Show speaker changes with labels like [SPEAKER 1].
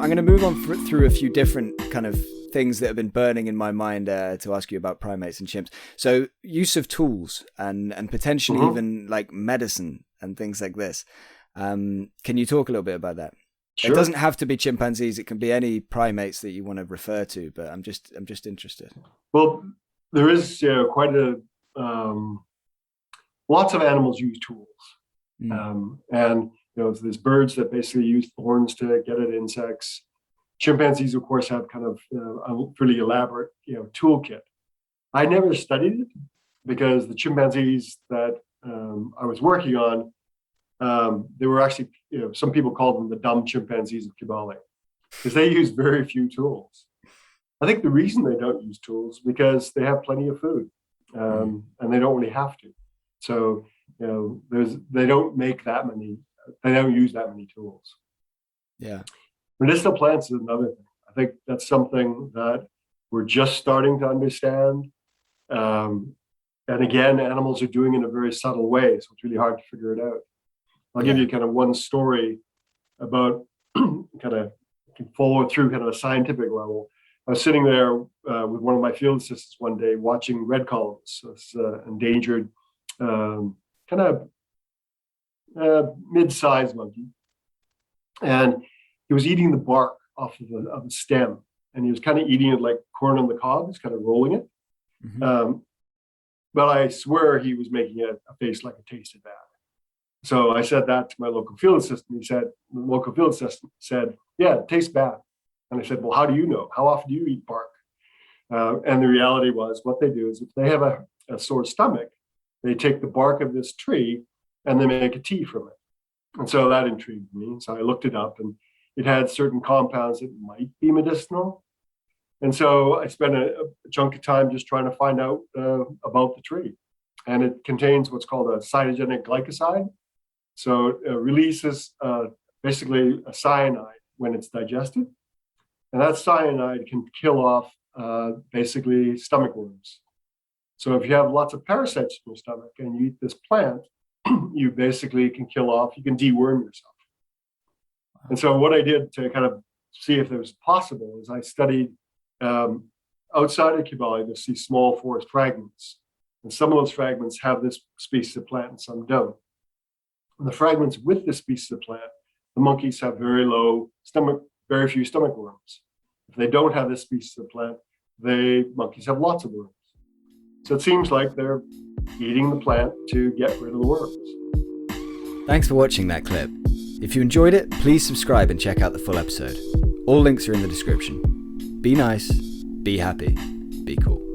[SPEAKER 1] I'm going to move on through a few different kind of things that have been burning in my mind to ask you about primates and chimps. So use of tools and potentially even like medicine and things like this. Can you talk a little bit about that?
[SPEAKER 2] Sure.
[SPEAKER 1] It doesn't have to be chimpanzees. It can be any primates that you want to refer to, but I'm just interested.
[SPEAKER 2] Well, there is quite lots of animals use tools. And there's birds that basically use thorns to get at insects. Chimpanzees, of course, have kind of a pretty elaborate toolkit. I never studied it because the chimpanzees that I was working on, they were actually, some people call them the dumb chimpanzees of Kibale because they use very few tools. I think the reason they don't use tools is because they have plenty of food and they don't really have to. So, they don't use that many tools.
[SPEAKER 1] Yeah.
[SPEAKER 2] Medicinal plants is another thing. I think that's something that we're just starting to understand. And again, animals are doing it in a very subtle way, so it's really hard to figure it out. I'll give you kind of one story about kind of can follow it through kind of a scientific level. I was sitting there with one of my field assistants one day watching red columns, this endangered kind of mid-sized monkey, and he was eating the bark off of the stem, and he was kind of eating it like corn on the cob. He's kind of rolling it, but I swear he was making a face like it tasted bad. So I said that to my local field assistant. The local field assistant said, "Yeah, it tastes bad." And I said, "Well, how do you know? How often do you eat bark?" And the reality was, what they do is, if they have a sore stomach, they take the bark of this tree and they make a tea from it. And so that intrigued me. So I looked it up, and it had certain compounds that might be medicinal. And so I spent a chunk of time just trying to find out about the tree. And it contains what's called a cytogenic glycoside. So it releases basically a cyanide when it's digested. And that cyanide can kill off basically stomach worms. So if you have lots of parasites in your stomach and you eat this plant, you basically you can deworm yourself. And so what I did to kind of see if it was possible is I studied outside of Kibale, to see small forest fragments. And some of those fragments have this species of plant and some don't. And the fragments with this species of plant, the monkeys have very few stomach worms. If they don't have this species of plant, monkeys have lots of worms. So it seems like they're eating the plant to get rid of the worms.
[SPEAKER 1] Thanks for watching that clip. If you enjoyed it, please subscribe and check out the full episode. All links are in the description. Be nice, be happy, be cool.